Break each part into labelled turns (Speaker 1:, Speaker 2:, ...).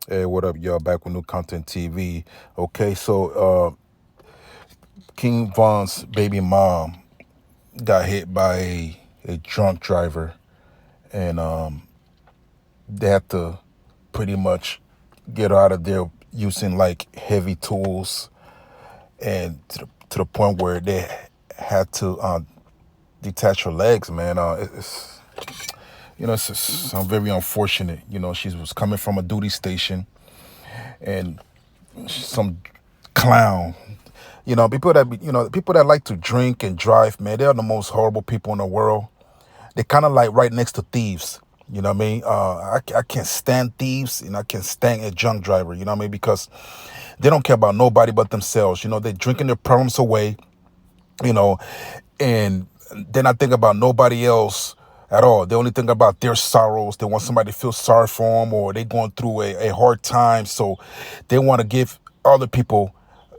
Speaker 1: Hey, what up, y'all? Back with new content TV. Okay, so King Von's baby mom got hit by a drunk driver, and they had to pretty much get her out of there using like heavy tools, and to the point where they had to detach her legs. Man, it's it's just, very unfortunate. She was coming from a duty station, and some clown. People that like to drink and drive, man, they are the most horrible people in the world. They're kind of like right next to thieves. You know what I mean? I can't stand thieves, and I can't stand a drunk driver. You know what I mean? Because they don't care about nobody but themselves. They're drinking their problems away. You know, and they're not thinking about nobody else at all. They only think about their sorrows. They want somebody to feel sorry for them, or they're going through a hard time, so they want to give other people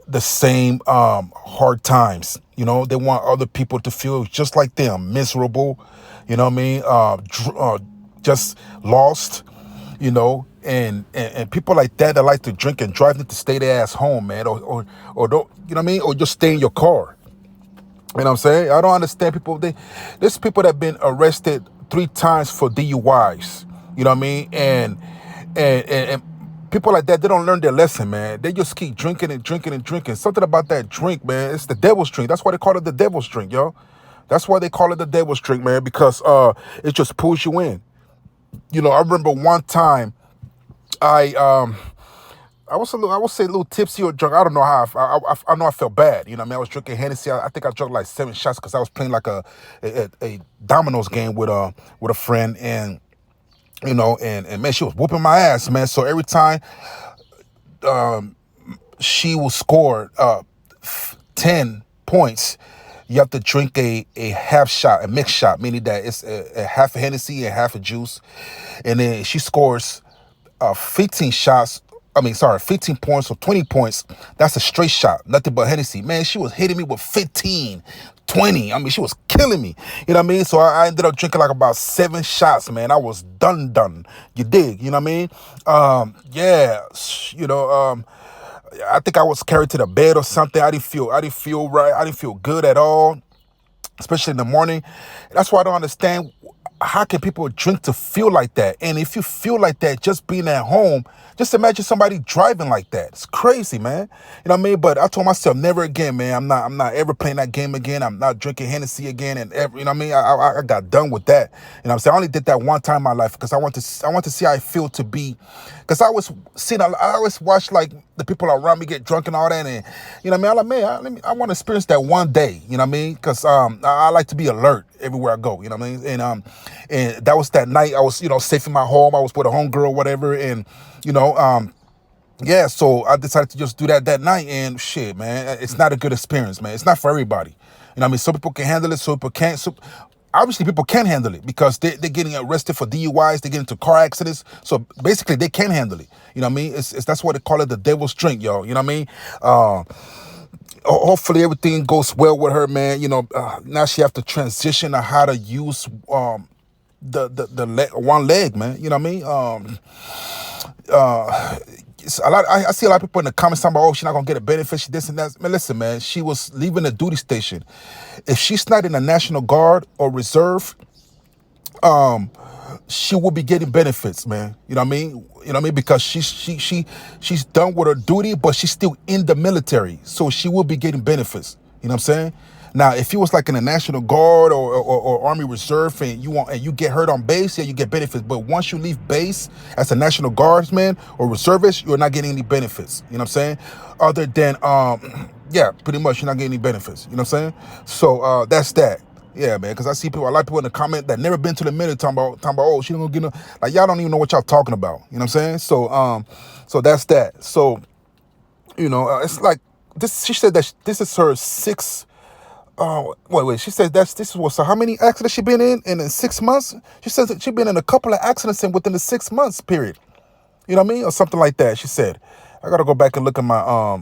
Speaker 1: the same hard times. They want other people to feel just like them, miserable. You know what I mean? Just lost. And people like that like to drink and drive need to stay their ass home, man, or don't. You know what I mean? Or just stay in your car. You know what I'm saying? I don't understand people. There's people that have been arrested 3 times for DUIs. You know what I mean? And people like that, they don't learn their lesson, man. They just keep drinking and drinking and drinking. Something about that drink, man. It's the devil's drink. That's why they call it the devil's drink, yo. That's why they call it the devil's drink, man, because it just pulls you in. I remember one time I would say a little tipsy or drunk. I don't know how. I know I felt bad. You know what I mean? I was drinking Hennessy. I think I drank like 7 shots because I was playing like a dominoes game with a friend, and and man, she was whooping my ass, man. So every time she will score 10 points, you have to drink a half shot, a mixed shot, meaning that it's a half a Hennessy and half a juice, and then she scores 15 shots. 15 points or 20 points. That's a straight shot. Nothing but Hennessy. Man, she was hitting me with 15, 20. She was killing me. You know what I mean? So I ended up drinking like about 7 shots, man. I was done. You dig? You know what I mean? Yeah. I think I was carried to the bed or something. I didn't feel right. I didn't feel good at all, especially in the morning. That's why I don't understand how can people drink to feel like that. And if you feel like that just being at home, just imagine somebody driving like that. It's crazy, man. You know what I mean? But I told myself never again, man. I'm not ever playing that game again. I'm not drinking Hennessy again, and ever, you know what I mean? I got done with that. You know what I'm saying? I only did that one time in my life because I want to see how I feel to be, because I always watch like the people around me get drunk and all that, and you know what I mean? I'm like, man, I want to experience that one day. You know what I mean? Because I like to be alert everywhere I go. You know what I mean? And that was that night. I was safe in my home. I was with a homegirl, whatever, and you know yeah. So I decided to just do that night, and shit, man, it's not a good experience, man. It's not for everybody. You know what I mean? Some people can handle it, some people can't. So obviously people can handle it because they're getting arrested for DUIs, they get into car accidents. So basically they can handle it. You know what I mean? It's that's why they call it the devil's drink, yo. You know what I mean? Hopefully everything goes well with her, man. Now she have to transition on how to use one leg, man. You know what I mean? It's a lot. I see a lot of people in the comments talking about, oh, she's not gonna get a benefit, she this and that. Man, listen, man, she was leaving the duty station. If she's not in the National Guard or Reserve, she will be getting benefits, man. You know what I mean? You know what I mean? Because she's done with her duty, but she's still in the military, so she will be getting benefits. You know what I'm saying? Now, if you was like in the National Guard or Army Reserve, and you get hurt on base, yeah, you get benefits. But once you leave base as a National Guardsman or reservist, you're not getting any benefits. You know what I'm saying? Other than yeah, pretty much you're not getting any benefits. You know what I'm saying? So that's that. Yeah, man, because I see people, a lot of people in the comment that never been to the military talking about, oh, she don't gonna get no, like, y'all don't even know what y'all talking about. You know what I'm saying? So that's that. So, it's like this. She said that this is her sixth. Wait. She said this was, so how many accidents she been in 6 months? She says that she been in a couple of accidents within the 6 months period. You know what I mean, or something like that. She said. I gotta go back and look at my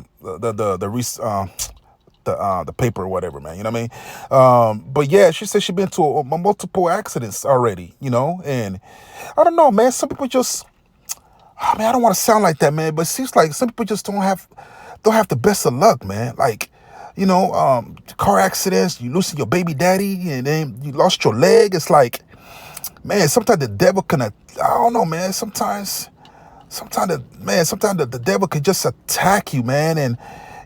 Speaker 1: the paper or whatever, man. You know what I mean? But yeah, she said she been to multiple accidents already. And I don't know, man. Some people just I mean, I don't want to sound like that, man, but it seems like some people just don't have the best of luck, man. Like, car accidents, you losing your baby daddy, and then you lost your leg. It's like, man, sometimes the devil can, I don't know, man. Sometimes the devil could just attack you, man. And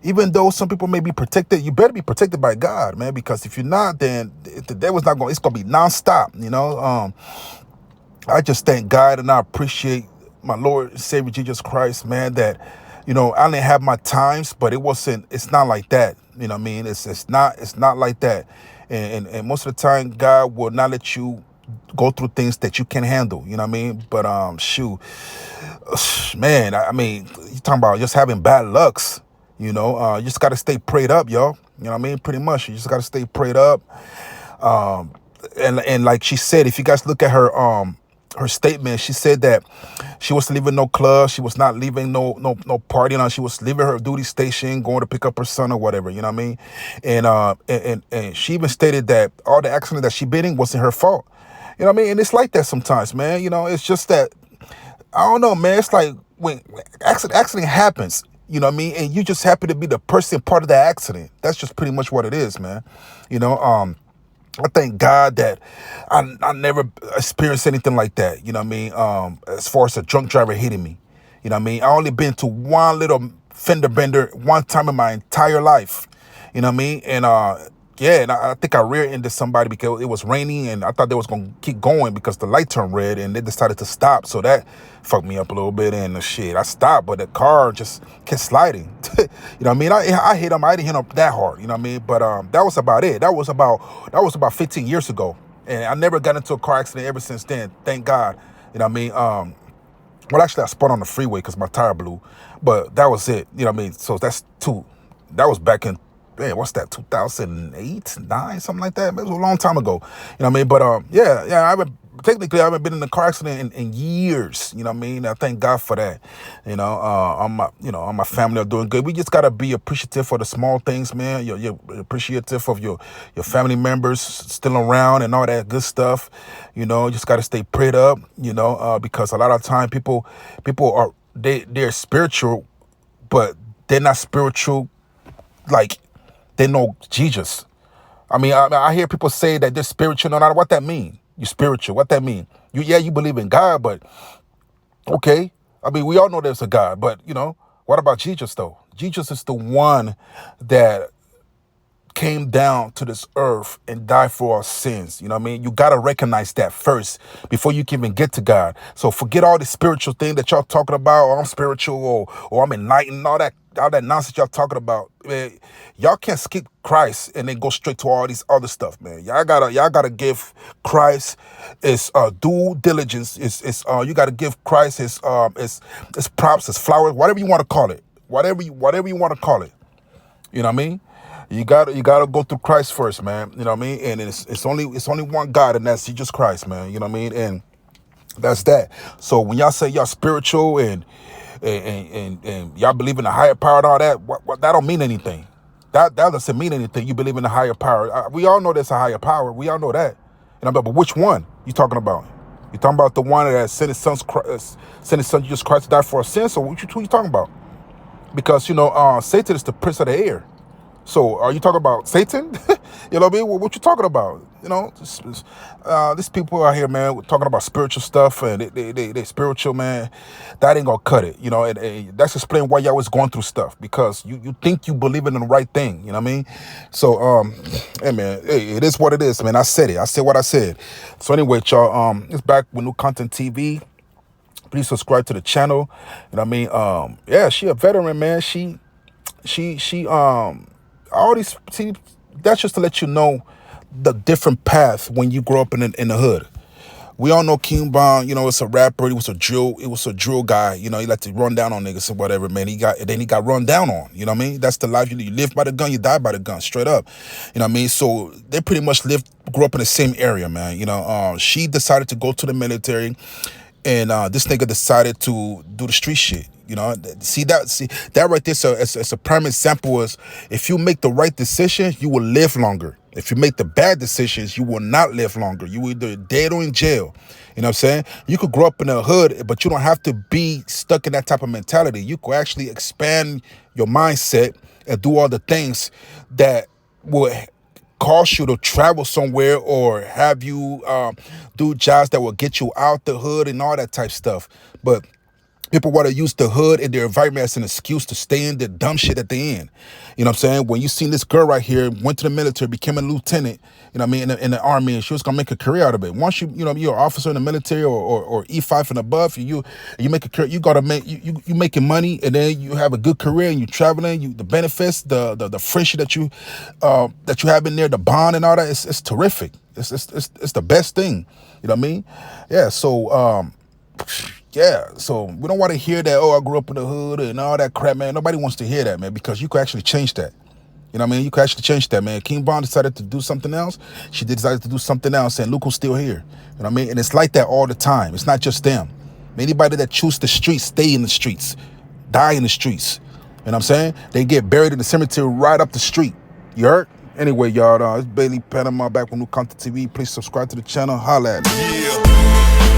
Speaker 1: even though some people may be protected, you better be protected by God, man, because if you're not, then the devil's not going, it's going to be nonstop. I just thank God and I appreciate my Lord and Savior Jesus Christ, man, that, I didn't have my times, but it's not like that. You know what I mean? It's not like that. And most of the time, God will not let you go through things that you can handle. You know what I mean? But, shoot, man, I mean, you talking about just having bad lucks, you just got to stay prayed up, yo. You know what I mean? Pretty much. You just got to stay prayed up. And like she said, if you guys look at her statement, she said that she was leaving no club, she was not leaving no party, she was leaving her duty station, going to pick up her son or whatever, you know what I mean? And she even stated that all the accident that she been in wasn't her fault. You know what I mean? And it's like that sometimes, man. It's just that, I don't know, man. It's like when accident happens, you know what I mean? And you just happen to be the person part of that accident. That's just pretty much what it is, man. I thank God that I never experienced anything like that. You know what I mean? As far as a drunk driver hitting me, you know what I mean? I only been to one little fender bender one time in my entire life. You know what I mean? And yeah, and I think I rear-ended somebody because it was raining, and I thought they was gonna keep going because the light turned red, and they decided to stop. So that fucked me up a little bit, and shit, I stopped, but the car just kept sliding. You know what I mean? I hit him. I didn't hit him that hard. You know what I mean? But that was about it. That was about 15 years ago, and I never got into a car accident ever since then. Thank God. You know what I mean? Well, actually, I spun on the freeway because my tire blew, but that was it. You know what I mean? So that's two. That was back in, man, what's that, 2008, 9, something like that? It was a long time ago. You know what I mean? But yeah, I haven't been in a car accident in years. You know what I mean? I thank God for that. All my family are doing good. We just gotta be appreciative for the small things, man. You're appreciative of your family members still around and all that good stuff. You just gotta stay prayed up. Because a lot of time people are they're spiritual, but they're not spiritual like they know Jesus. I hear people say that they're spiritual. No matter what that mean. You're spiritual. What that mean? You believe in God, but okay. We all know there's a God, but what about Jesus though? Jesus is the one that came down to this earth and died for our sins. You know what I mean? You got to recognize that first before you can even get to God. So forget all the spiritual thing that y'all talking about, or I'm spiritual, or I'm enlightened, all that nonsense y'all talking about. Man, y'all can't skip Christ and then go straight to all these other stuff, man. Y'all gotta give Christ his due diligence. You gotta give Christ his props, his flowers, whatever you want to call it. Whatever you want to call it. You know what I mean? You gotta go through Christ first, man. You know what I mean? And it's only one God, and that's Jesus Christ, man. You know what I mean? And that's that. So when y'all say y'all spiritual and y'all believe in a higher power and all that, what that don't mean anything. That doesn't mean anything. You believe in a higher power. We all know there's a higher power. We all know that. But which one you talking about? You talking about the one that sent his son Jesus Christ to die for our sins? So who you talking about? Because Satan is the prince of the air. So are you talking about Satan? You know what I mean? What you talking about? These people out here, man, we're talking about spiritual stuff, and they spiritual, man. That ain't gonna cut it. And that's explain why y'all was going through stuff, because you think you believe in the right thing. You know what I mean? So hey man, hey, it is what it is, man. I said it. I said what I said. So anyway, y'all, it's back with New Content TV. Please subscribe to the channel. You know what I mean? Yeah, she a veteran, man. She all these, see, that's just to let you know the different path when you grow up in the hood. We all know kingvon, it's a rapper. He was a drill guy. He liked to run down on niggas or whatever, man. He got run down on. You know what I mean? That's the life. You live by the gun, you die by the gun, straight up. You know what I mean? So they pretty much grew up in the same area, man. She decided to go to the military, and this nigga decided to do the street shit. See that right there. So it's a prime example is, if you make the right decision, you will live longer. If you make the bad decisions, you will not live longer. You either dead or in jail. You know what I'm saying? You could grow up in the hood, but you don't have to be stuck in that type of mentality. You could actually expand your mindset and do all the things that will cause you to travel somewhere or have you do jobs that will get you out the hood and all that type stuff. But people want to use the hood and their environment as an excuse to stay in the dumb shit at the end. You know what I'm saying? When you seen this girl right here, went to the military, became a lieutenant, you know what I mean, in the army, and she was going to make a career out of it. Once you're an officer in the military or E5 and above, you make a career, you got to make, you making money, and then you have a good career, and you traveling, the benefits, the friendship that you have in there, the bond and all that, it's terrific. It's the best thing. You know what I mean? Yeah, so, yeah, so we don't want to hear that, oh, I grew up in the hood and all that crap, man. Nobody wants to hear that, man, because you could actually change that. You know what I mean? You could actually change that, man. Kingvon decided to do something else. She decided to do something else, and look who's still here. You know what I mean? And it's like that all the time. It's not just them. Anybody that choose the streets, stay in the streets, die in the streets. You know what I'm saying? They get buried in the cemetery right up the street. You heard? Anyway, y'all, it's Bailey Panama back with new content TV. Please subscribe to the channel. Holla at me.
Speaker 2: Yeah.